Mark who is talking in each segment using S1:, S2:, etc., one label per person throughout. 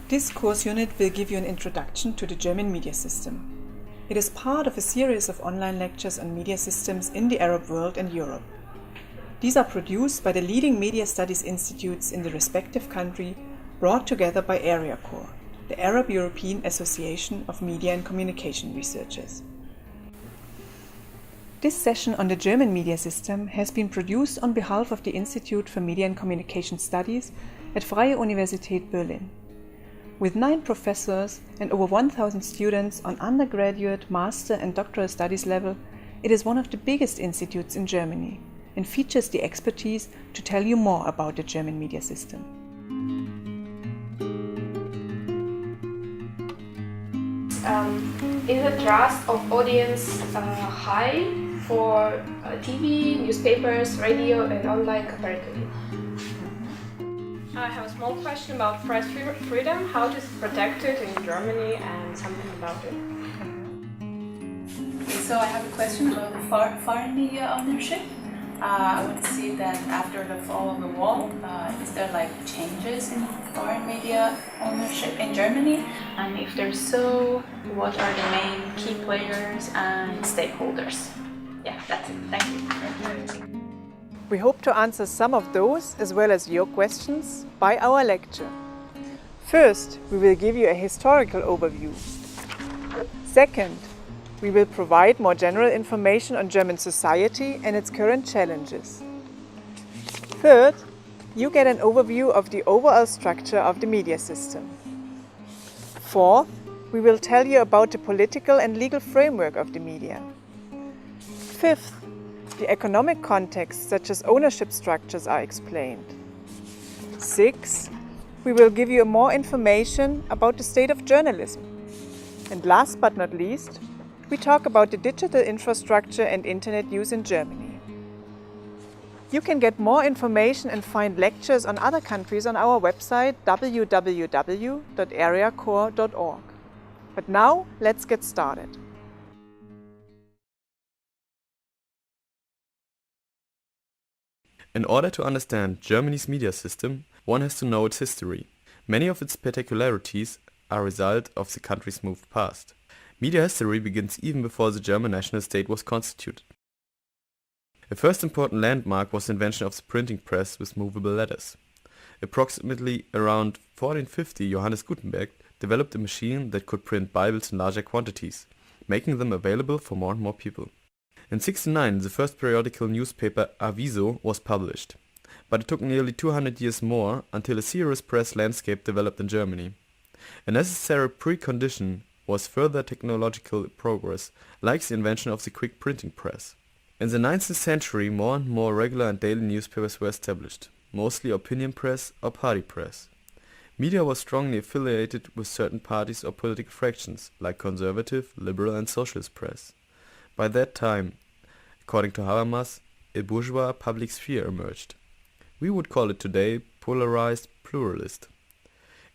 S1: This course unit will give you an introduction to the German media system. It is part of a series of online lectures on media systems in the Arab world and Europe. These are produced by the leading media studies institutes in the respective country, brought together by AreaCore, the Arab European Association of Media and Communication Researchers. This session on the German media system has been produced on behalf of the Institute for Media and Communication Studies at Freie Universität Berlin. With 9 professors and over 1,000 students on undergraduate, master and doctoral studies level, it is one of the biggest institutes in Germany and features the expertise to tell you more about the German media system.
S2: Is the trust of audience high for TV, newspapers, radio and online comparatively? I have a small question about press freedom. How is it protected in Germany and something about it?
S3: So I have a question about the foreign media ownership. I would see that after the fall of the wall, is there like changes in foreign media ownership in Germany? And if there's so, what are the main key players and stakeholders? Yeah, that's it. Thank you.
S1: We hope to answer some of those as well as your questions by our lecture. First, we will give you a historical overview. Second, we will provide more general information on German society and its current challenges. Third, you get an overview of the overall structure of the media system. Fourth, we will tell you about the political and legal framework of the media. Fifth, the economic context such as ownership structures are explained. Sixth, we will give you more information about the state of journalism. And last but not least, we talk about the digital infrastructure and internet use in Germany. You can get more information and find lectures on other countries on our website www.areacore.org. But now, let's get started.
S4: In order to understand Germany's media system, one has to know its history. Many of its particularities are a result of the country's moved past. Media history begins even before the German national state was constituted. The first important landmark was the invention of the printing press with movable letters. Approximately around 1450, Johannes Gutenberg developed a machine that could print Bibles in larger quantities, making them available for more and more people. In 1609, the first periodical newspaper Aviso was published, but it took nearly 200 years more until a serious press landscape developed in Germany. A necessary precondition was further technological progress, like the invention of the quick printing press. In the 19th century, more and more regular and daily newspapers were established, mostly opinion press or party press. Media was strongly affiliated with certain parties or political fractions, like conservative, liberal and socialist press. By that time, according to Habermas, a bourgeois public sphere emerged. We would call it today polarized pluralist.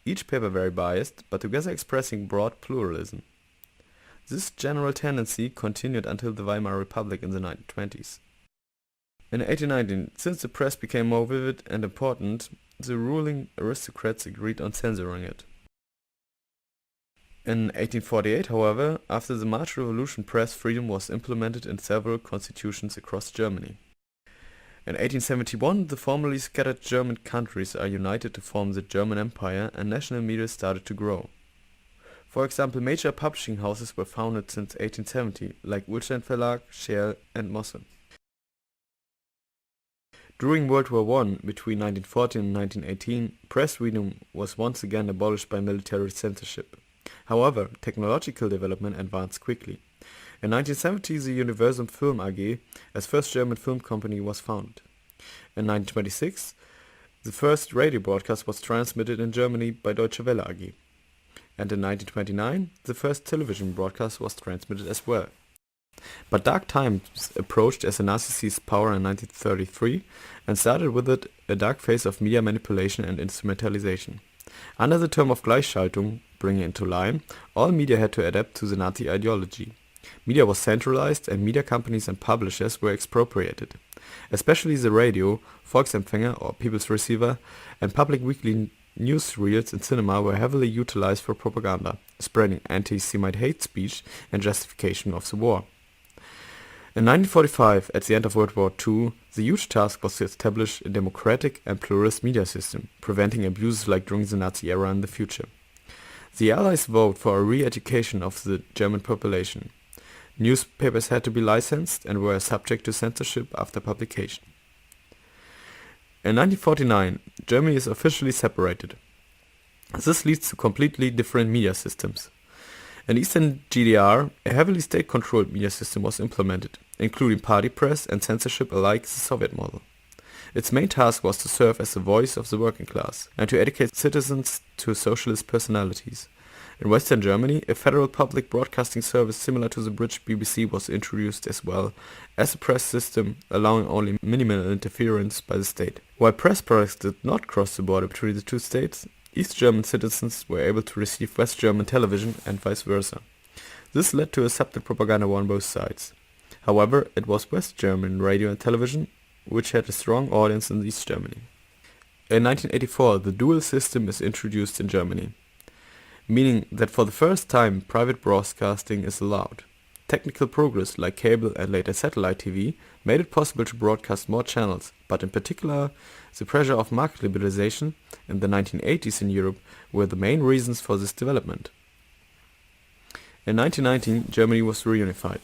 S4: Each paper very biased, but together expressing broad pluralism. This general tendency continued until the Weimar Republic in the 1920s. In 1819, since the press became more vivid and important, the ruling aristocrats agreed on censoring it. In 1848, however, after the March Revolution, press freedom was implemented in several constitutions across Germany. In 1871, the formerly scattered German countries are united to form the German Empire and national media started to grow. For example, major publishing houses were founded since 1870, like Ullstein Verlag, Scherl and Mosse. During World War I, between 1914 and 1918, press freedom was once again abolished by military censorship. However, technological development advanced quickly. In 1970, the Universum Film AG, as first German film company, was founded. In 1926, the first radio broadcast was transmitted in Germany by Deutsche Welle AG. And in 1929, the first television broadcast was transmitted as well. But dark times approached as the Nazis seized power in 1933 and started with it a dark phase of media manipulation and instrumentalization. Under the term of Gleichschaltung, bringing into line, all media had to adapt to the Nazi ideology. Media was centralized and media companies and publishers were expropriated. Especially the radio, Volksempfänger or People's Receiver, and public weekly newsreels and cinema were heavily utilized for propaganda, spreading anti-Semite hate speech and justification of the war. In 1945, at the end of World War II, the huge task was to establish a democratic and pluralist media system, preventing abuses like during the Nazi era in the future. The Allies vowed for a re-education of the German population. Newspapers had to be licensed and were subject to censorship after publication. In 1949, Germany is officially separated. This leads to completely different media systems. In Eastern GDR, a heavily state-controlled media system was implemented, including party press and censorship alike the Soviet model. Its main task was to serve as the voice of the working class and to educate citizens to socialist personalities. In Western Germany, a federal public broadcasting service similar to the British BBC was introduced as well as a press system allowing only minimal interference by the state. While press products did not cross the border between the two states, East German citizens were able to receive West German television and vice versa. This led to a subtle propaganda war on both sides. However, it was West German radio and television which had a strong audience in East Germany. In 1984, the dual system is introduced in Germany, meaning that for the first time private broadcasting is allowed. Technical progress like cable and later satellite TV made it possible to broadcast more channels, but in particular the pressure of market liberalization in the 1980s in Europe were the main reasons for this development. In 1919, Germany was reunified.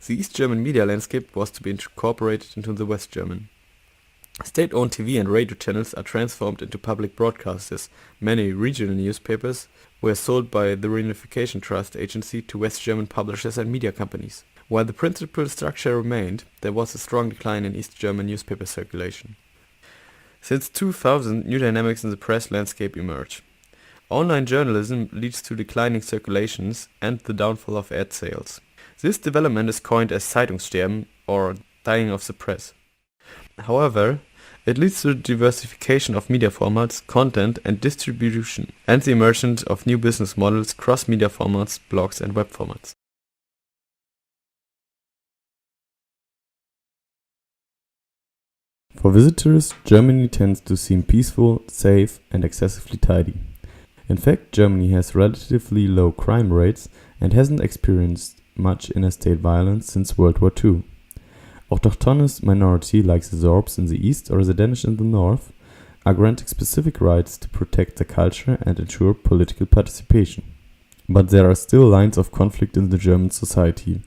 S4: The East German media landscape was to be incorporated into the West German. State-owned TV and radio channels are transformed into public broadcasters. Many regional newspapers were sold by the Reunification Trust Agency to West German publishers and media companies. While the principal structure remained, there was a strong decline in East German newspaper circulation. Since 2000, new dynamics in the press landscape emerge. Online journalism leads to declining circulations and the downfall of ad sales. This development is coined as Zeitungssterben, or dying of the press. However, it leads to the diversification of media formats, content and distribution, and the emergence of new business models, cross-media formats, blogs and web formats. For visitors, Germany tends to seem peaceful, safe and excessively tidy. In fact, Germany has relatively low crime rates and hasn't experienced much interstate violence since World War II. Autochthonous minority like the Sorbs in the east or the Danish in the north are granted specific rights to protect their culture and ensure political participation. But there are still lines of conflict in the German society.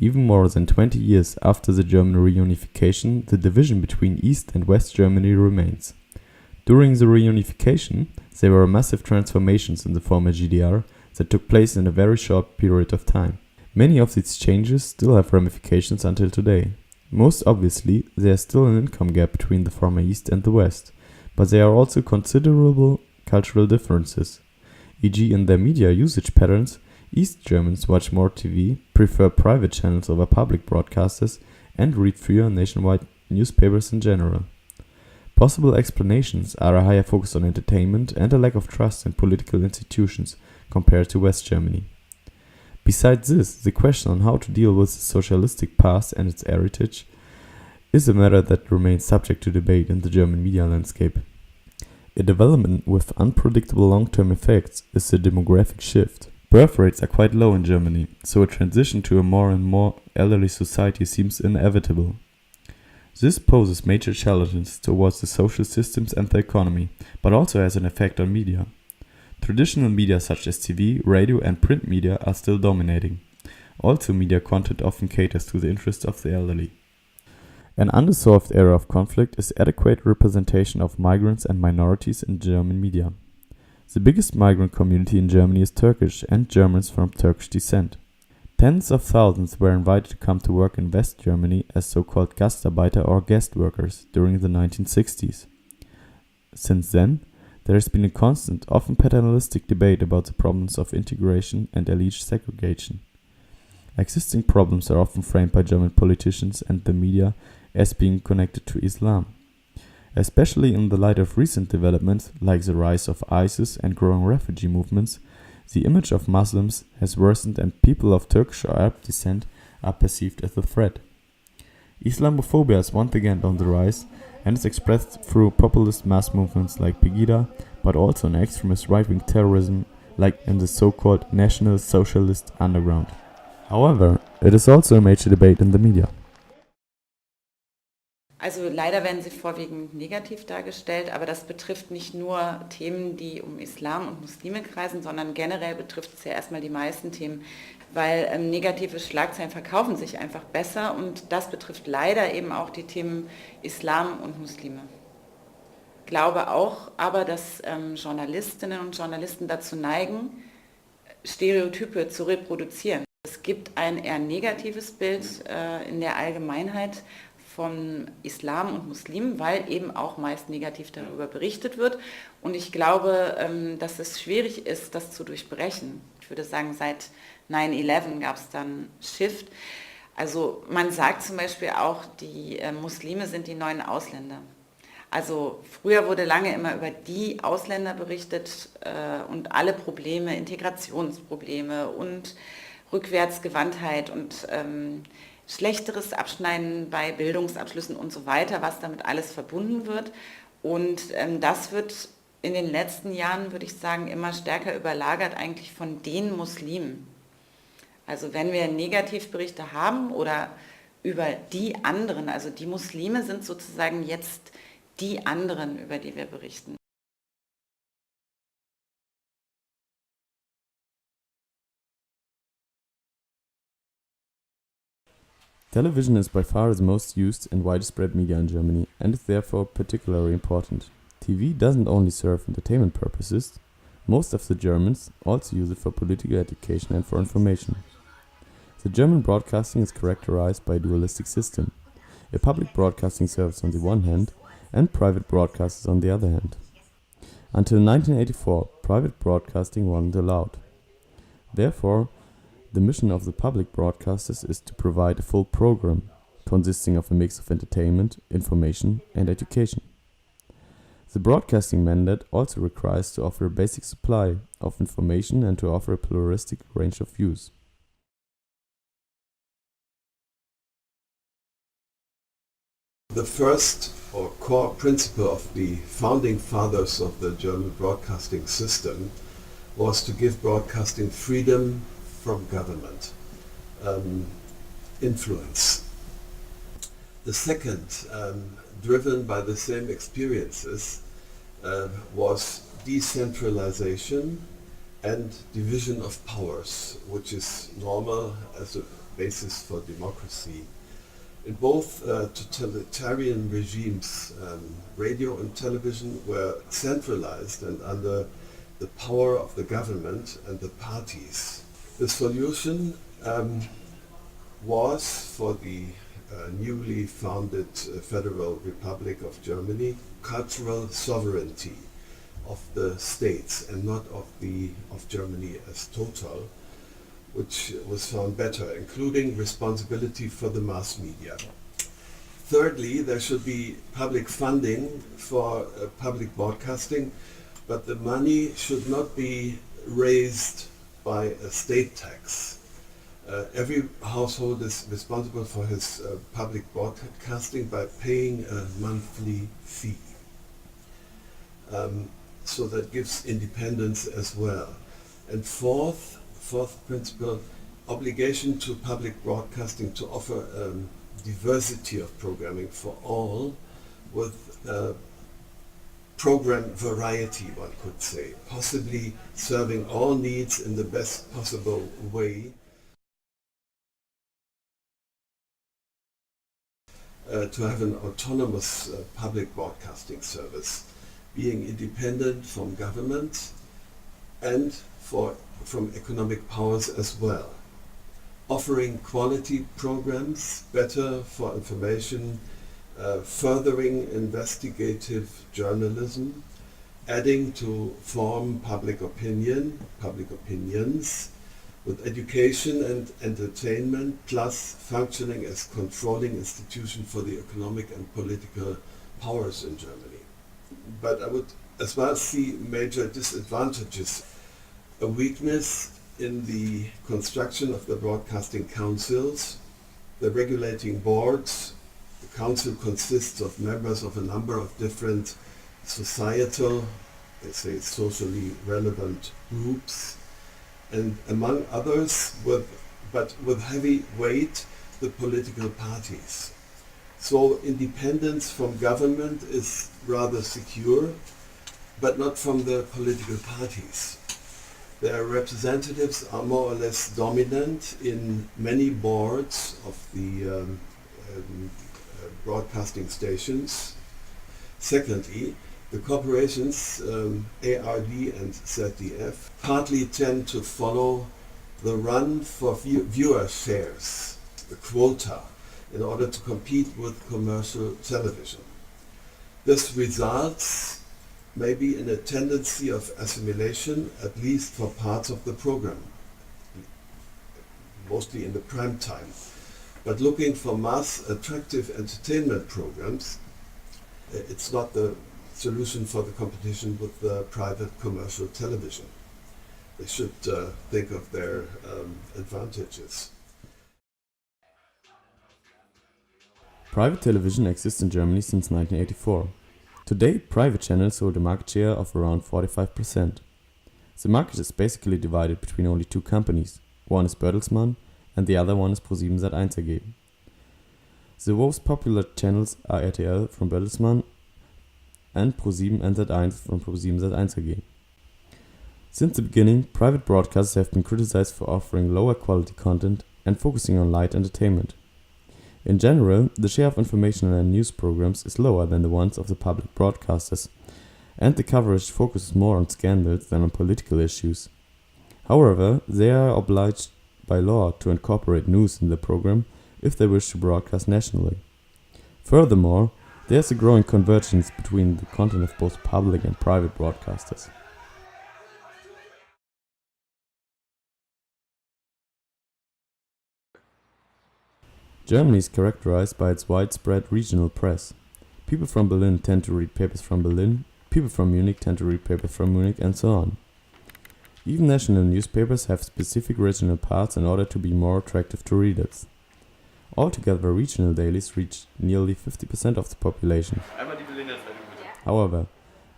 S4: Even more than 20 years after the German reunification, the division between East and West Germany remains. During the reunification, there were massive transformations in the former GDR that took place in a very short period of time. Many of these changes still have ramifications until today. Most obviously, there is still an income gap between the former East and the West, but there are also considerable cultural differences. E.g. in their media usage patterns, East Germans watch more TV, prefer private channels over public broadcasters, and read fewer nationwide newspapers in general. Possible explanations are a higher focus on entertainment and a lack of trust in political institutions compared to West Germany. Besides this, the question on how to deal with the socialistic past and its heritage is a matter that remains subject to debate in the German media landscape. A development with unpredictable long-term effects is the demographic shift. Birth rates are quite low in Germany, so a transition to a more and more elderly society seems inevitable. This poses major challenges towards the social systems and the economy, but also has an effect on media. Traditional media such as TV, radio and print media are still dominating. Also, media content often caters to the interests of the elderly. An unsolved area of conflict is adequate representation of migrants and minorities in German media. The biggest migrant community in Germany is Turkish and Germans from Turkish descent. Tens of thousands were invited to come to work in West Germany as so-called Gastarbeiter or guest workers during the 1960s. Since then, there has been a constant, often paternalistic debate about the problems of integration and alleged segregation. Existing problems are often framed by German politicians and the media as being connected to Islam. Especially in the light of recent developments like the rise of ISIS and growing refugee movements, the image of Muslims has worsened and people of Turkish or Arab descent are perceived as a threat. Islamophobia is once again on the rise and is expressed through populist mass movements like Pegida, but also in extremist right-wing terrorism, like in the so-called National Socialist Underground. However, it is also a major debate in the media.
S5: Also leider werden sie vorwiegend negativ dargestellt, aber das betrifft nicht nur Themen, die um Islam und Muslime kreisen, sondern generell betrifft es ja erstmal die meisten Themen, weil negative Schlagzeilen verkaufen sich einfach besser und das betrifft leider eben auch die Themen Islam und Muslime. Ich glaube auch aber, dass Journalistinnen und Journalisten dazu neigen, Stereotype zu reproduzieren. Es gibt ein eher negatives Bild in der Allgemeinheit von Islam und Muslimen, weil eben auch meist negativ darüber berichtet wird. Und ich glaube, dass es schwierig ist, das zu durchbrechen. Ich würde sagen, seit 9/11 gab es dann Shift. Also man sagt zum Beispiel auch, die Muslime sind die neuen Ausländer. Also früher wurde lange immer über die Ausländer berichtet und alle Probleme, Integrationsprobleme und Rückwärtsgewandtheit und schlechteres Abschneiden bei Bildungsabschlüssen und so weiter, was damit alles verbunden wird. Und das wird in den letzten Jahren, würde ich sagen, immer stärker überlagert eigentlich von den Muslimen. Also wenn wir Negativberichte haben oder über die anderen, also die Muslime sind sozusagen jetzt die anderen, über die wir berichten.
S4: Television is by far the most used and widespread media in Germany and is therefore particularly important. TV doesn't only serve entertainment purposes, most of the Germans also use it for political education and for information. The German broadcasting is characterized by a dualistic system, a public broadcasting service on the one hand and private broadcasters on the other hand. Until 1984, private broadcasting wasn't allowed. Therefore, the mission of the public broadcasters is to provide a full program, consisting of a mix of entertainment, information and education. The broadcasting mandate also requires to offer a basic supply of information and to offer a pluralistic range of views.
S6: The first or core principle of the founding fathers of the German broadcasting system was to give broadcasting freedom from government influence. The second, driven by the same experiences, was decentralization and division of powers, which is normal as a basis for democracy. In both totalitarian regimes, radio and television were centralized and under the power of the government and the parties. The solution was for the newly founded Federal Republic of Germany, cultural sovereignty of the states and not of Germany as total, which was found better, including responsibility for the mass media. Thirdly, there should be public funding for public broadcasting, but the money should not be raised by a state tax. Every household is responsible for his public broadcasting by paying a monthly fee. So that gives independence as well. And fourth principle, obligation to public broadcasting to offer diversity of programming for all with program variety, one could say, possibly serving all needs in the best possible way. To have an autonomous public broadcasting service, being independent from government and from economic powers as well. Offering quality programs, better for information, furthering investigative journalism, adding to form public opinions, with education and entertainment, plus functioning as controlling institution for the economic and political powers in Germany. But I would as well see major disadvantages. A weakness in the construction of the broadcasting councils, the regulating boards. The council consists of members of a number of different societal let's say, socially relevant groups, and among others, with heavy weight, the political parties. So independence from government is rather secure, but not from the political parties. Their representatives are more or less dominant in many boards of the broadcasting stations. Secondly, the corporations, ARD and ZDF, partly tend to follow the run for viewer shares, the quota, in order to compete with commercial television. This results maybe in a tendency of assimilation, at least for parts of the program, mostly in the prime time. But looking for mass attractive entertainment programs, it's not the solution for the competition with the private commercial television. They should think of their advantages.
S4: Private television exists in Germany since 1984. Today, private channels hold a market share of around 45%. The market is basically divided between only two companies. One is Bertelsmann and the other one is ProSiebenSat.1 AG. The most popular channels are RTL from Bertelsmann and ProSieben and Sat.1 from ProSiebenSat.1 AG. Since the beginning, private broadcasters have been criticized for offering lower quality content and focusing on light entertainment. In general, the share of information and news programs is lower than the ones of the public broadcasters, and the coverage focuses more on scandals than on political issues. However, they are obliged by law to incorporate news in the program if they wish to broadcast nationally. Furthermore, there is a growing convergence between the content of both public and private broadcasters. Germany is characterized by its widespread regional press. People from Berlin tend to read papers from Berlin, people from Munich tend to read papers from Munich, and so on. Even national newspapers have specific regional parts in order to be more attractive to readers. Altogether, regional dailies reach nearly 50% of the population. However,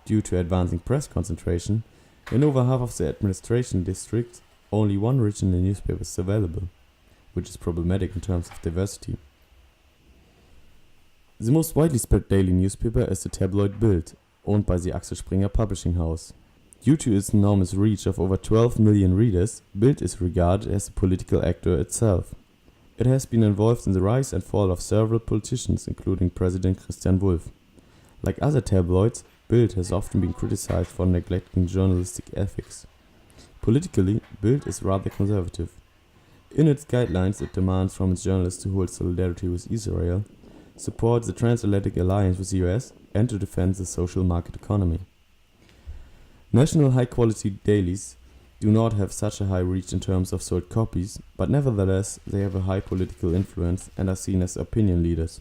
S4: due to advancing press concentration, in over half of the administration districts, only one regional newspaper is available, which is problematic in terms of diversity. The most widely spread daily newspaper is the tabloid Bild, owned by the Axel Springer publishing house. Due to its enormous reach of over 12 million readers, Bild is regarded as a political actor itself. It has been involved in the rise and fall of several politicians, including President Christian Wulff. Like other tabloids, Bild has often been criticized for neglecting journalistic ethics. Politically, Bild is rather conservative. In its guidelines, it demands from its journalists to hold solidarity with Israel, support the transatlantic alliance with the US, and to defend the social market economy. National high-quality dailies do not have such a high reach in terms of sold copies, but nevertheless they have a high political influence and are seen as opinion leaders.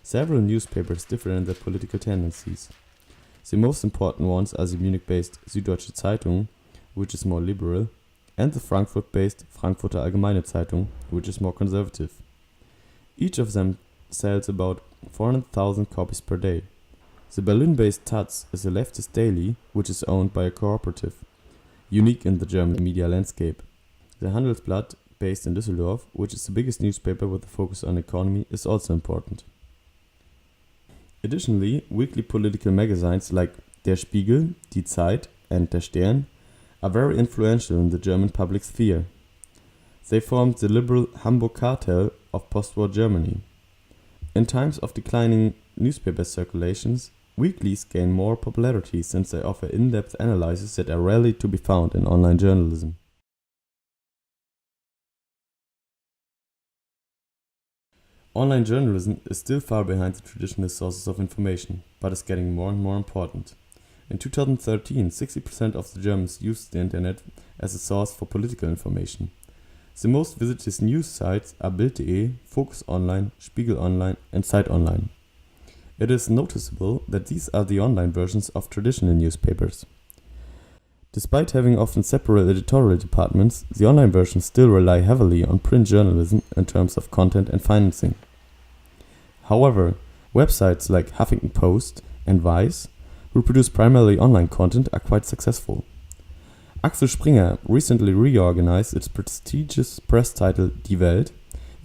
S4: Several newspapers differ in their political tendencies. The most important ones are the Munich-based Süddeutsche Zeitung, which is more liberal, and the Frankfurt-based Frankfurter Allgemeine Zeitung, which is more conservative. Each of them sells about 400,000 copies per day. The Berlin-based Taz is a leftist daily, which is owned by a cooperative, unique in the German media landscape. The Handelsblatt, based in Düsseldorf, which is the biggest newspaper with a focus on economy, is also important. Additionally, weekly political magazines like Der Spiegel, Die Zeit, and Der Stern are very influential in the German public sphere. They formed the liberal Hamburg cartel of post-war Germany. In times of declining newspaper circulations, weeklies gain more popularity since they offer in-depth analyses that are rarely to be found in online journalism. Online journalism is still far behind the traditional sources of information, but is getting more and more important. In 2013, 60% of the Germans used the internet as a source for political information. The most visited news sites are Bild.de, Focus Online, Spiegel Online, and Zeit Online. It is noticeable that these are the online versions of traditional newspapers. Despite having often separate editorial departments, the online versions still rely heavily on print journalism in terms of content and financing. However, websites like Huffington Post and Vice who produce primarily online content, are quite successful. Axel Springer recently reorganized its prestigious press title Die Welt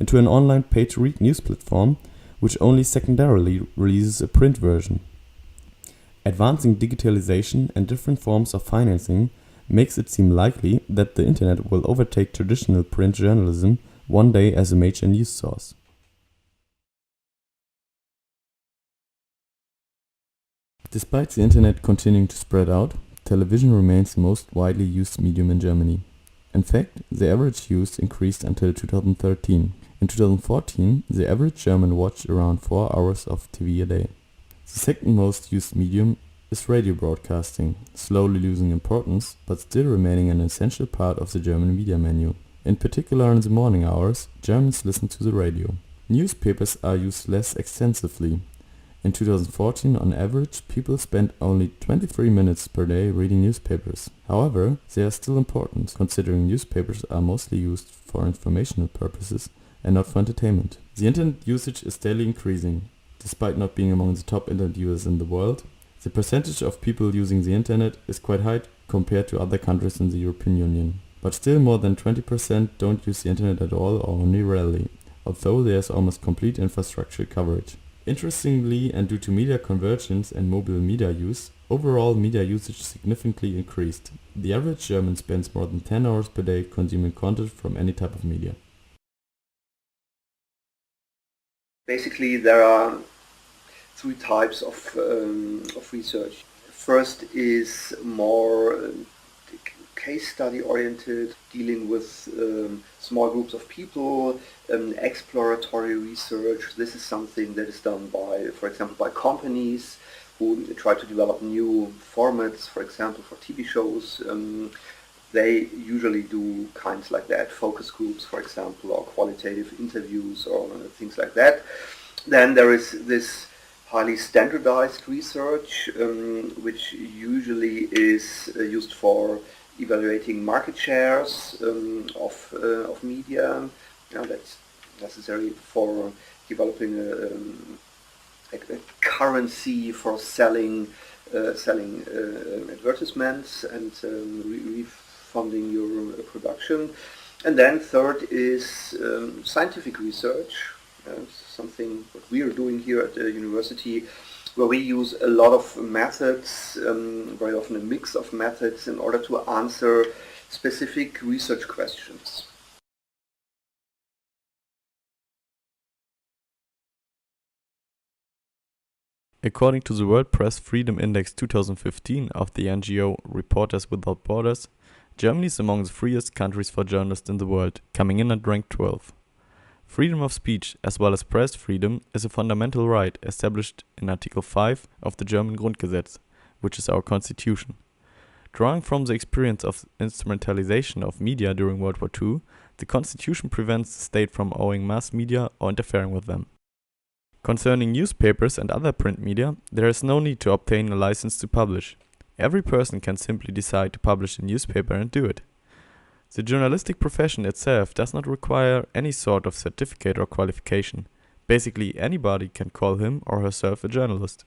S4: into an online pay-to-read news platform which only secondarily releases a print version. Advancing digitalization and different forms of financing makes it seem likely that the internet will overtake traditional print journalism one day as a major news source. Despite the internet continuing to spread out, television remains the most widely used medium in Germany. In fact, the average use increased until 2013. In 2014, the average German watched around 4 hours of TV a day. The second most used medium is radio broadcasting, slowly losing importance but still remaining an essential part of the German media menu. In particular in the morning hours, Germans listen to the radio. Newspapers are used less extensively. In 2014, on average, people spent only 23 minutes per day reading newspapers. However, they are still important, considering newspapers are mostly used for informational purposes and not for entertainment. The internet usage is daily increasing. Despite not being among the top internet users in the world, the percentage of people using the internet is quite high compared to other countries in the European Union. But still more than 20% don't use the internet at all or only rarely, although there is almost complete infrastructure coverage. Interestingly, and due to media convergence and mobile media use, overall media usage significantly increased. The average German spends more than 10 hours per day consuming content from any type of media.
S7: Basically, there are three types of research. First is more case study oriented, dealing with small groups of people, exploratory research. This is something that is done by, for example, by companies who try to develop new formats, for example, for TV shows. They usually do kinds like that, focus groups, for example, or qualitative interviews or things like that. Then there is this highly standardized research, which usually is used for evaluating market shares of media. That's necessary for developing a currency for selling advertisements and refunding your production. And then third is scientific research, something what we are doing here at the university, where we use a lot of methods, very often a mix of methods, in order to answer specific research questions.
S4: According to the World Press Freedom Index 2015 of the NGO Reporters Without Borders, Germany is among the freest countries for journalists in the world, coming in at rank 12. Freedom of speech, as well as press freedom, is a fundamental right established in Article 5 of the German Grundgesetz, which is our constitution. Drawing from the experience of instrumentalization of media during World War II, the constitution prevents the state from owning mass media or interfering with them. Concerning newspapers and other print media, there is no need to obtain a license to publish. Every person can simply decide to publish a newspaper and do it. The journalistic profession itself does not require any sort of certificate or qualification. Basically, anybody can call him or herself a journalist.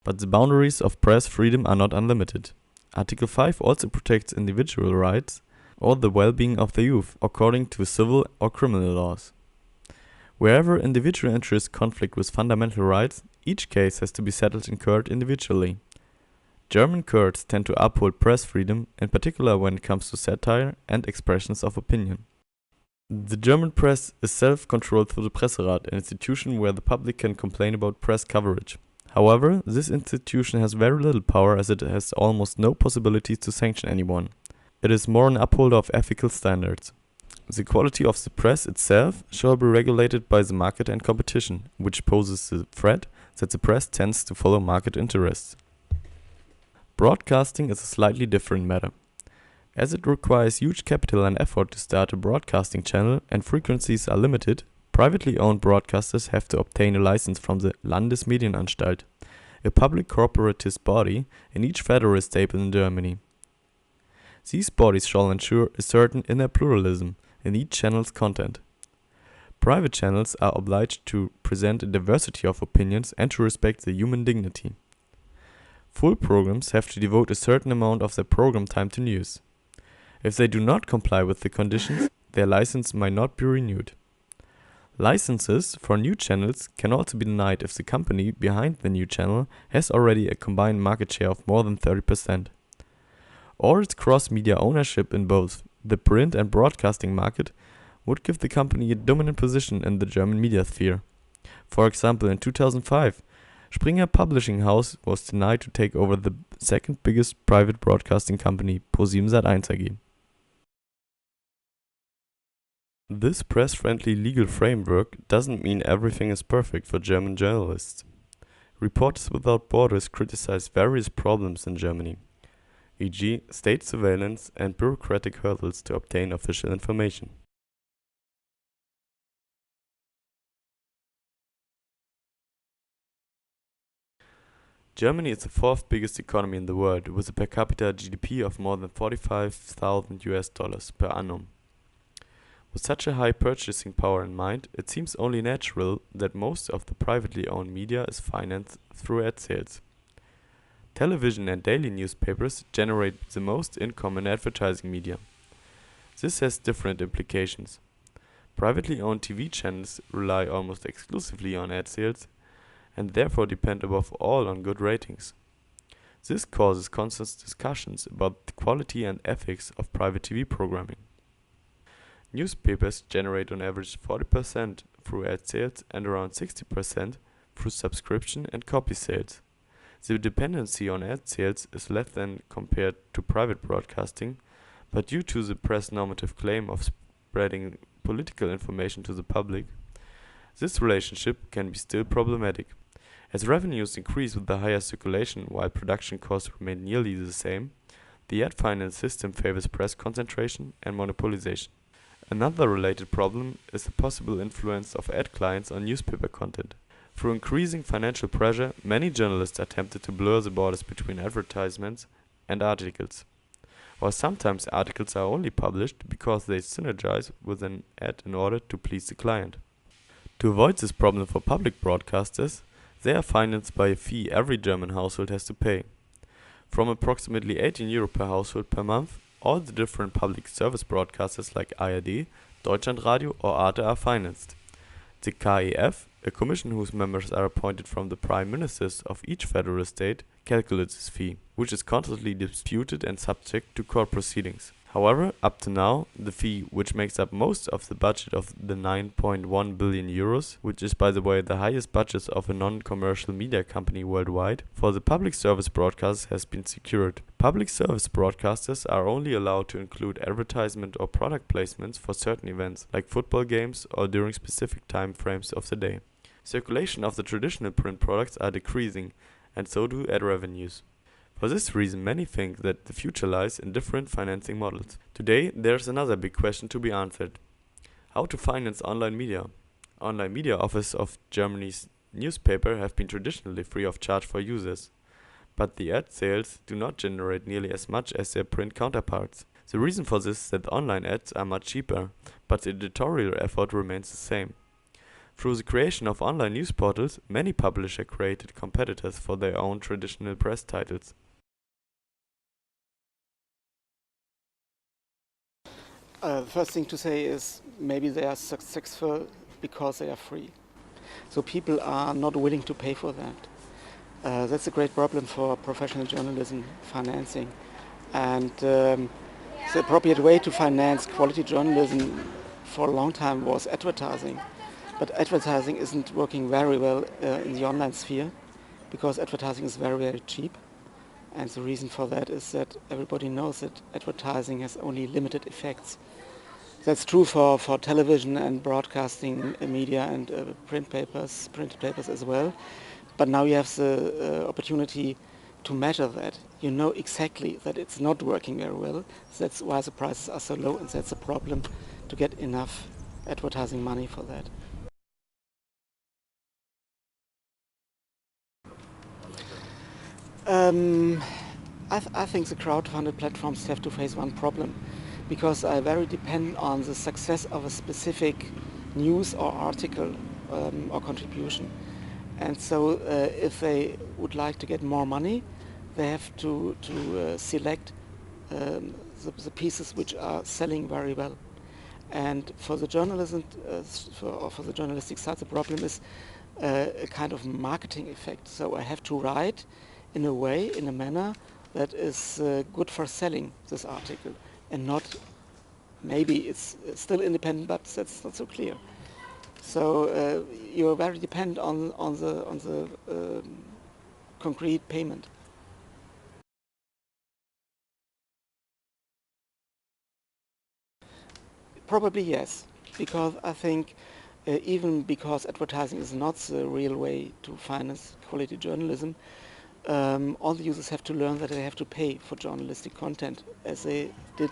S4: But the boundaries of press freedom are not unlimited. Article 5 also protects individual rights or the well-being of the youth according to civil or criminal laws. Wherever individual interests conflict with fundamental rights, each case has to be settled in court individually. German courts tend to uphold press freedom, in particular when it comes to satire and expressions of opinion. The German press is self-controlled through the Presserat, an institution where the public can complain about press coverage. However, this institution has very little power as it has almost no possibilities to sanction anyone. It is more an upholder of ethical standards. The quality of the press itself shall be regulated by the market and competition, which poses the threat that the press tends to follow market interests. Broadcasting is a slightly different matter. As it requires huge capital and effort to start a broadcasting channel and frequencies are limited, privately owned broadcasters have to obtain a license from the Landesmedienanstalt, a public corporatist body in each federal state in Germany. These bodies shall ensure a certain inner pluralism in each channel's content. Private channels are obliged to present a diversity of opinions and to respect the human dignity. Full programs have to devote a certain amount of their program time to news. If they do not comply with the conditions, their license might not be renewed. Licenses for new channels can also be denied if the company behind the new channel has already a combined market share of more than 30%. Or its cross-media ownership in both the print and broadcasting market would give the company a dominant position in the German media sphere. For example, in 2005, Springer Publishing House was denied to take over the second biggest private broadcasting company, ProSiebenSat.1 AG. This press-friendly legal framework doesn't mean everything is perfect for German journalists. Reporters Without Borders criticize various problems in Germany, e.g. state surveillance and bureaucratic hurdles to obtain official information. Germany is the fourth biggest economy in the world, with a per capita GDP of more than $45,000 per annum. With such a high purchasing power in mind, it seems only natural that most of the privately owned media is financed through ad sales. Television and daily newspapers generate the most income in advertising media. This has different implications. Privately owned TV channels rely almost exclusively on ad sales and therefore depend above all on good ratings. This causes constant discussions about the quality and ethics of private TV programming. Newspapers generate on average 40% through ad sales and around 60% through subscription and copy sales. The dependency on ad sales is less than compared to private broadcasting, but due to the press normative claim of spreading political information to the public, this relationship can be still problematic. As revenues increase with the higher circulation while production costs remain nearly the same, the ad finance system favors press concentration and monopolization. Another related problem is the possible influence of ad clients on newspaper content. Through increasing financial pressure, many journalists are tempted to blur the borders between advertisements and articles. Or sometimes articles are only published because they synergize with an ad in order to please the client. To avoid this problem for public broadcasters, they are financed by a fee every German household has to pay. From approximately €18 per household per month, all the different public service broadcasters like ARD, Deutschlandradio or Arte are financed. The KEF, a commission whose members are appointed from the prime ministers of each federal state, calculates this fee, which is constantly disputed and subject to court proceedings. However, up to now, the fee, which makes up most of the budget of the €9.1 billion, which is by the way the highest budget of a non-commercial media company worldwide, for the public service broadcasters has been secured. Public service broadcasters are only allowed to include advertisement or product placements for certain events, like football games or during specific time frames of the day. Circulation of the traditional print products are decreasing, and so do ad revenues. For this reason, many think that the future lies in different financing models. Today, there's another big question to be answered. How to finance online media? Online media offers of Germany's newspaper have been traditionally free of charge for users. But the ad sales do not generate nearly as much as their print counterparts. The reason for this is that online ads are much cheaper, but the editorial effort remains the same. Through the creation of online news portals, many publishers created competitors for their own traditional press titles.
S8: The first thing to say is maybe they are successful because they are free. So people are not willing to pay for that. That's a great problem for professional journalism financing. And the appropriate way to finance quality journalism for a long time was advertising. But advertising isn't working very well in the online sphere because advertising is very, very cheap. And the reason for that is that everybody knows that advertising has only limited effects. That's true for television and broadcasting media and printed papers as well. But now you have the opportunity to measure that. You know exactly that it's not working very well. That's why the prices are so low, and that's a problem to get enough advertising money for that. I think the crowdfunded platforms have to face one problem, because I very depend on the success of a specific news or article or contribution. And so if they would like to get more money, they have to select the pieces which are selling very well. And for the journalism, for the journalistic side, the problem is a kind of marketing effect. So I have to write in a way, in a manner that is good for selling this article, and not, maybe it's still independent, but that's not so clear. So you're very dependent on the concrete payment. Probably yes, because I think even because advertising is not the real way to finance quality journalism, all the users have to learn that they have to pay for journalistic content, as they did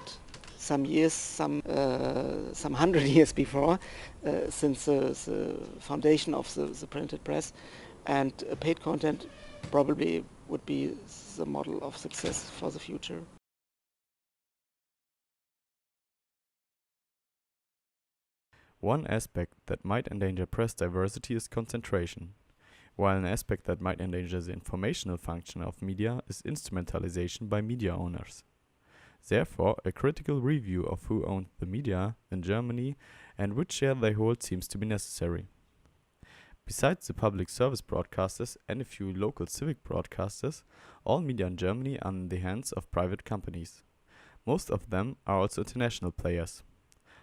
S8: some 100 years before, since the foundation of the printed press. And paid content probably would be the model of success for the future.
S4: One aspect that might endanger press diversity is concentration, while an aspect that might endanger the informational function of media is instrumentalization by media owners. Therefore, a critical review of who owns the media in Germany and which share they hold seems to be necessary. Besides the public service broadcasters and a few local civic broadcasters, all media in Germany are in the hands of private companies. Most of them are also international players.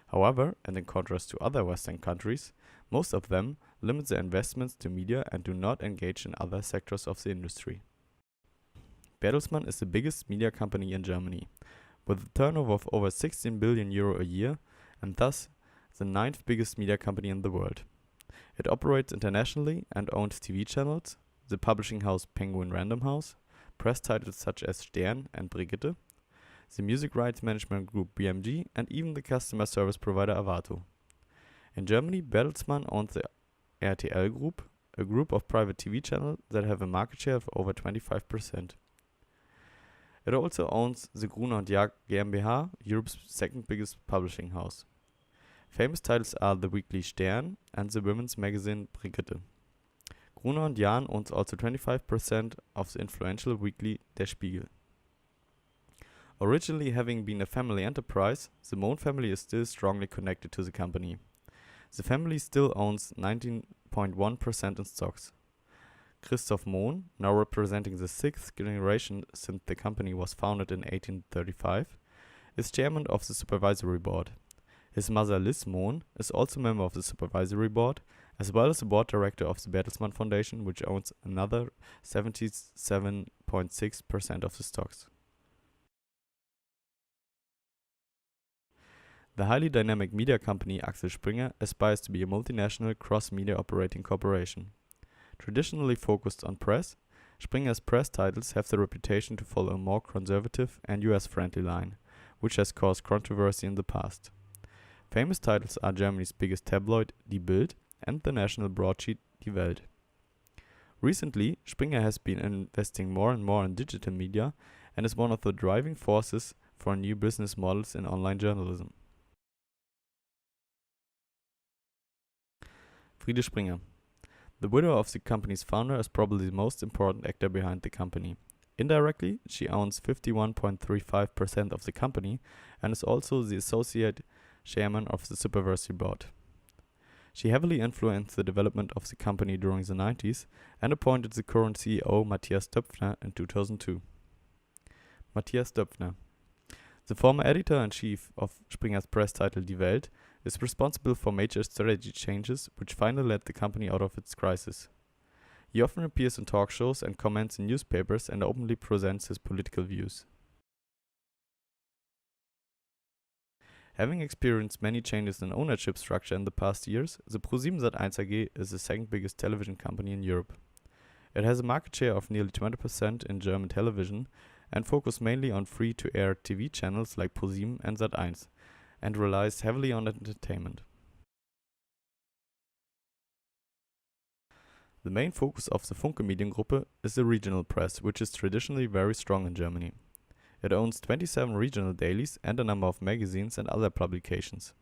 S4: However, and in contrast to other Western countries, most of them limit their investments to media and do not engage in other sectors of the industry. Bertelsmann is the biggest media company in Germany, with a turnover of over 16 billion euro a year, and thus the 9th biggest media company in the world. It operates internationally and owns TV channels, the publishing house Penguin Random House, press titles such as Stern and Brigitte, the music rights management group BMG, and even the customer service provider Avato. In Germany, Bertelsmann owns the RTL Group, a group of private TV channels that have a market share of over 25%. It also owns the Gruner & Jahr GmbH, Europe's second biggest publishing house. Famous titles are the weekly Stern and the women's magazine Brigitte. Gruner & Jahr owns also 25% of the influential weekly Der Spiegel. Originally having been a family enterprise, the Mohn family is still strongly connected to the company. The family still owns 19.1% in stocks. Christoph Mohn, now representing the 6th generation since the company was founded in 1835, is chairman of the supervisory board. His mother Liz Mohn is also member of the supervisory board, as well as the board director of the Bertelsmann Foundation, which owns another 77.6% of the stocks. The highly dynamic media company Axel Springer aspires to be a multinational cross-media operating corporation. Traditionally focused on press, Springer's press titles have the reputation to follow a more conservative and US-friendly line, which has caused controversy in the past. Famous titles are Germany's biggest tabloid, Die Bild, and the national broadsheet Die Welt. Recently, Springer has been investing more and more in digital media and is one of the driving forces for new business models in online journalism. Friede Springer. The widow of the company's founder is probably the most important actor behind the company. Indirectly, she owns 51.35% of the company and is also the associate chairman of the supervisory board. She heavily influenced the development of the company during the 90s and appointed the current CEO Matthias Döpfner in 2002. Matthias Döpfner. The former editor-in-chief of Springer's press title Die Welt is responsible for major strategy changes which finally led the company out of its crisis. He often appears in talk shows and comments in newspapers and openly presents his political views. Having experienced many changes in ownership structure in the past years, the ProSiebenSat.1 AG is the second biggest television company in Europe. It has a market share of nearly 20% in German television and focuses mainly on free-to-air TV channels like ProSieben and Sat.1 and relies heavily on entertainment. The main focus of the Funke Mediengruppe is the regional press, which is traditionally very strong in Germany. It owns 27 regional dailies and a number of magazines and other publications.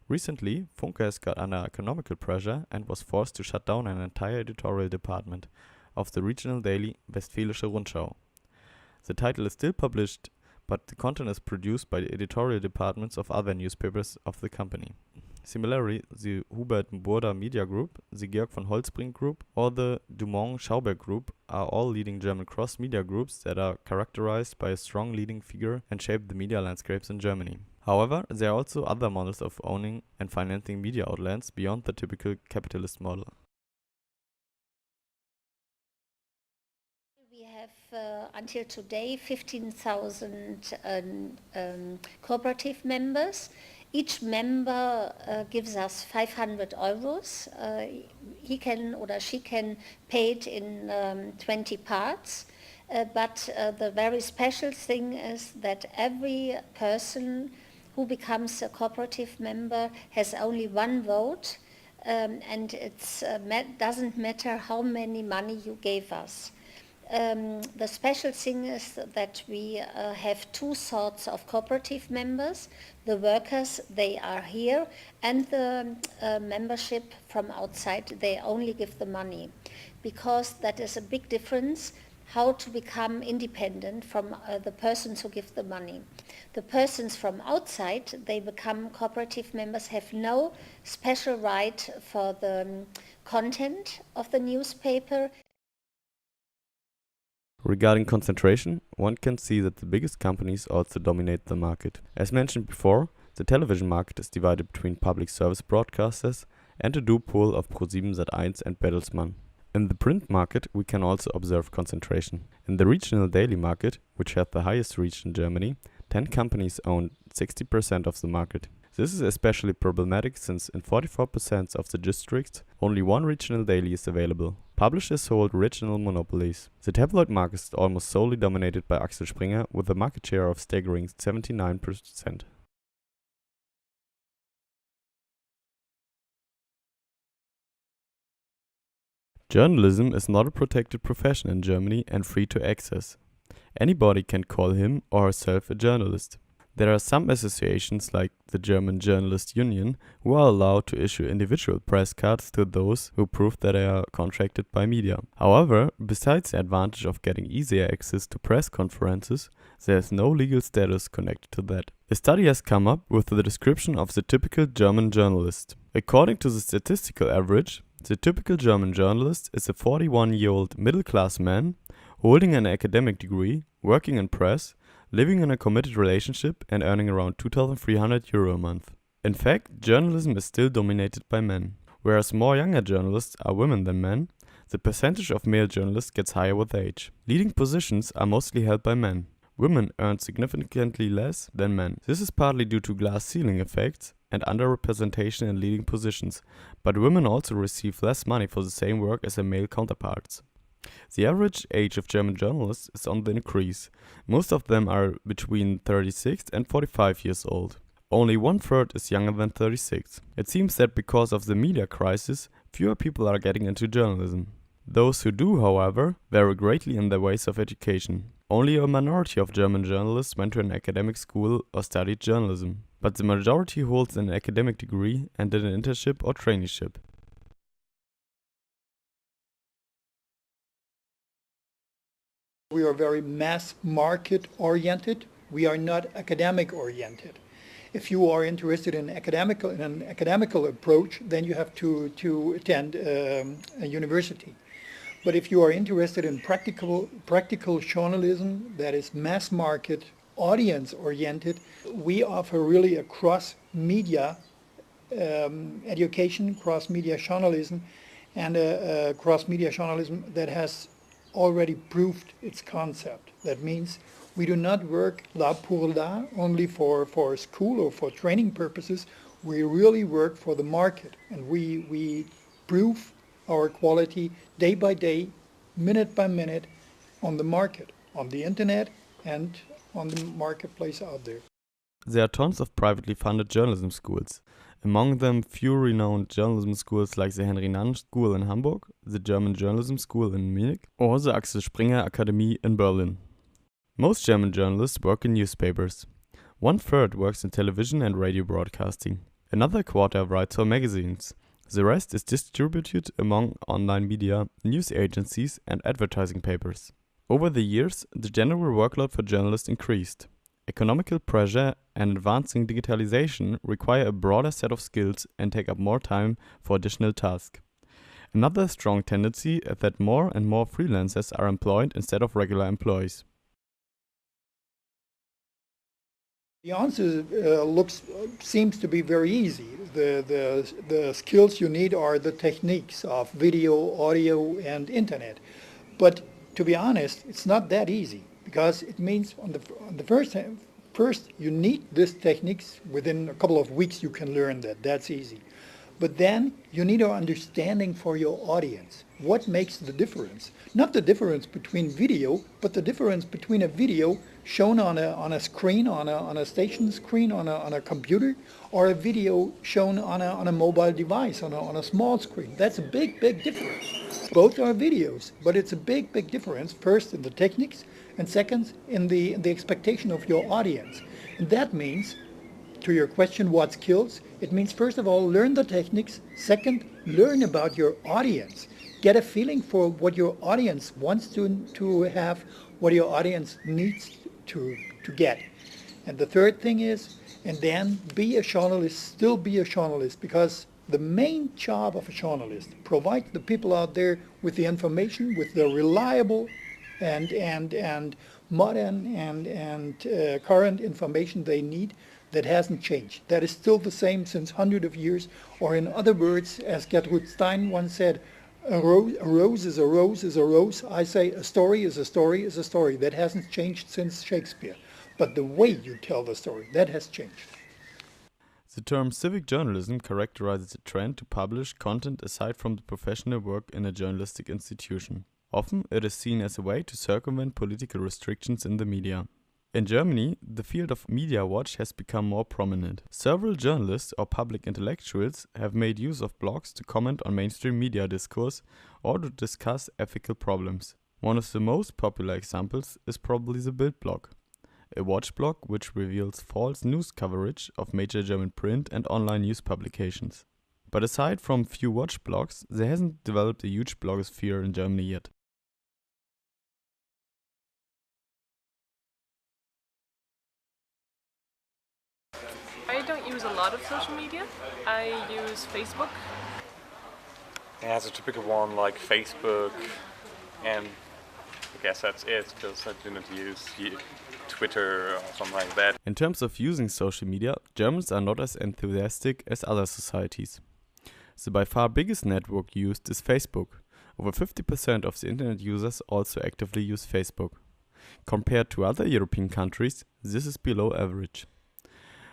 S4: Recently, Funke has got under economical pressure and was forced to shut down an entire editorial department of the regional daily Westfälische Rundschau. The title is still published, but the content is produced by the editorial departments of other newspapers of the company. Similarly, the Hubert Burda Media Group, the Georg von Holtzbrinck Group, or the Dumont Schauberg Group are all leading German cross-media groups that are characterized by a strong leading figure and shape the media landscapes in Germany. However, there are also other models of owning and financing media outlets beyond the typical capitalist model.
S9: We have until today 15,000 cooperative members. Each member gives us 500 euros. He can or she can pay it in 20 parts. But the very special thing is that every person who becomes a cooperative member has only one vote, and it doesn't matter how many money you gave us. The special thing is that we have two sorts of cooperative members. The workers, they are here, and the membership from outside, they only give the money. Because that is a big difference, how to become independent from the persons who give the money. The persons from outside, they become cooperative members, have no special right for the content of the newspaper.
S4: Regarding concentration, one can see that the biggest companies also dominate the market. As mentioned before, the television market is divided between public service broadcasters and a duopoly of ProSieben Sat.1 and Bertelsmann. In the print market, we can also observe concentration. In the regional daily market, which has the highest reach in Germany, 10 companies own 60% of the market. This is especially problematic since in 44% of the districts, only one regional daily is available. Publishers hold regional monopolies. The tabloid market is almost solely dominated by Axel Springer with a market share of staggering 79%. Journalism is not a protected profession in Germany and free to access. Anybody can call him or herself a journalist. There are some associations like the German Journalist Union who are allowed to issue individual press cards to those who prove that they are contracted by media. However, besides the advantage of getting easier access to press conferences, there is no legal status connected to that. A study has come up with the description of the typical German journalist. According to the statistical average, the typical German journalist is a 41-year-old middle-class man holding an academic degree, working in press, living in a committed relationship and earning around 2,300 euro a month. In fact, journalism is still dominated by men. Whereas more younger journalists are women than men, the percentage of male journalists gets higher with age. Leading positions are mostly held by men. Women earn significantly less than men. This is partly due to glass ceiling effects and underrepresentation in leading positions, but women also receive less money for the same work as their male counterparts. The average age of German journalists is on the increase. Most of them are between 36 and 45 years old. Only 1/3 is younger than 36. It seems that because of the media crisis, fewer people are getting into journalism. Those who do, however, vary greatly in their ways of education. Only a minority of German journalists went to an academic school or studied journalism, but the majority holds an academic degree and did an internship or traineeship.
S10: We are very mass market oriented. We are not academic oriented. If you are interested in an academical approach, then you have to attend a university. But if you are interested in practical journalism that is mass market, audience oriented, we offer really a cross-media education, cross-media journalism, and a cross-media journalism that has already proved its concept. That means we do not work là pour là, only for school or for training purposes. We really work for the market, and we prove our quality day by day, minute by minute, on the market, on the internet and on the marketplace out there.
S4: There are tons of privately funded journalism schools. Among them, few renowned journalism schools like the Henry Nann School in Hamburg, the German Journalism School in Munich, or the Axel Springer Academy in Berlin. Most German journalists work in newspapers. 1/3 works in television and radio broadcasting. Another quarter writes for magazines. The rest is distributed among online media, news agencies and advertising papers. Over the years, the general workload for journalists increased. Economical pressure and advancing digitalization require a broader set of skills and take up more time for additional tasks. Another strong tendency is that more and more freelancers are employed instead of regular employees.
S10: The answer seems to be very easy. The skills you need are the techniques of video, audio, and internet. But to be honest, it's not that easy, because it means on the first you need these techniques. Within a couple of weeks you can learn that. That's easy. But then you need an understanding for your audience. What makes the difference? Not the difference between video, but the difference between a video shown on a screen, on a station screen, on a computer, or a video shown on a mobile device, on a small screen. That's a big difference. Both are videos, but it's a big difference. First in the techniques, and second in the expectation of your audience. And that means, to your question, what skills? It means, first of all, learn the techniques. Second, learn about your audience. Get a feeling for what your audience wants to have, what your audience needs to get. And the third thing is, and then be a journalist, still be a journalist, because the main job of a journalist, provide the people out there with the information, with the reliable and modern and current information they need. That hasn't changed. That is still the same since hundreds of years, or in other words, as Gertrude Stein once said, a rose is a rose is a rose. I say a story is a story is a story. That hasn't changed since Shakespeare. But the way you tell the story, that has changed.
S4: The term civic journalism characterizes a trend to publish content aside from the professional work in a journalistic institution. Often it is seen as a way to circumvent political restrictions in the media. In Germany, the field of media watch has become more prominent. Several journalists or public intellectuals have made use of blogs to comment on mainstream media discourse or to discuss ethical problems. One of the most popular examples is probably the Bild blog, a watch blog which reveals false news coverage of major German print and online news publications. But aside from few watch blogs, there hasn't developed a huge blogosphere in Germany yet.
S11: I don't use a lot of social media. I use Facebook.
S12: Yeah, it's a typical one like Facebook, and I guess that's it, because I do not use Twitter or something like that.
S4: In terms of using social media, Germans are not as enthusiastic as other societies. The by far biggest network used is Facebook. Over 50% of the internet users also actively use Facebook. Compared to other European countries, this is below average.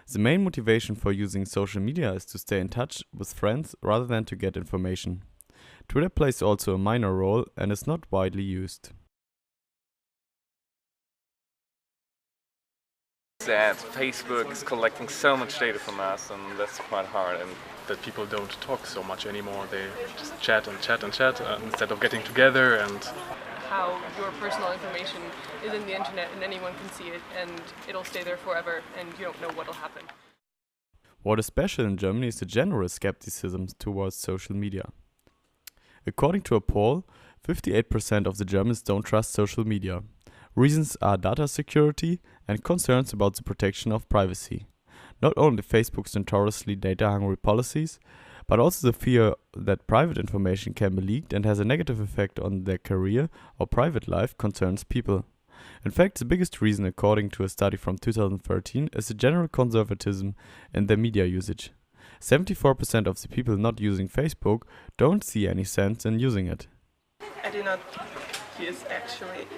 S4: The main motivation for using social media is to stay in touch with friends rather than to get information. Twitter plays also a minor role and is not widely used.
S12: That Facebook is collecting so much data from us, and that's quite hard. And
S11: that people don't talk so much anymore. They just chat instead of getting together, and how your personal information is in the internet and anyone can see it and it'll stay there forever and you don't know what'll happen.
S4: What is special in Germany is the general skepticism towards social media. According to a poll, 58% of the Germans don't trust social media. Reasons are data security and concerns about the protection of privacy. Not only Facebook's notoriously data-hungry policies, but also the fear that private information can be leaked and has a negative effect on their career or private life concerns people. In fact, the biggest reason, according to a study from 2013, is the general conservatism in their media usage. 74% of the people not using Facebook don't see any sense in using it.
S11: I do not use actually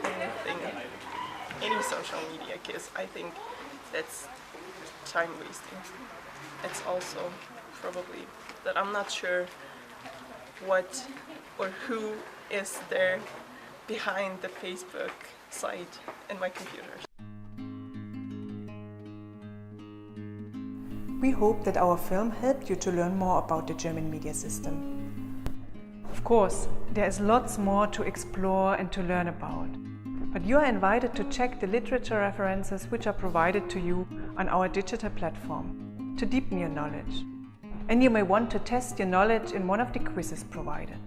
S11: any social media, because I think that's time wasting. It's also probably that I'm not sure what or who is there behind the Facebook site in my computer.
S1: We hope that our film helped you to learn more about the German media system. Of course, there is lots more to explore and to learn about. But you are invited to check the literature references which are provided to you on our digital platform to deepen your knowledge. And you may want to test your knowledge in one of the quizzes provided.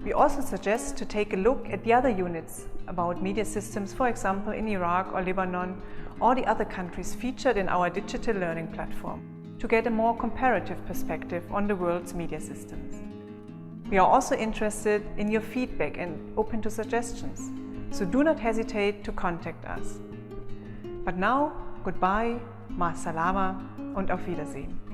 S1: We also suggest to take a look at the other units about media systems, for example, in Iraq or Lebanon, or the other countries featured in our digital learning platform, to get a more comparative perspective on the world's media systems. We are also interested in your feedback and open to suggestions, so do not hesitate to contact us. But now, goodbye, ma salama und auf Wiedersehen.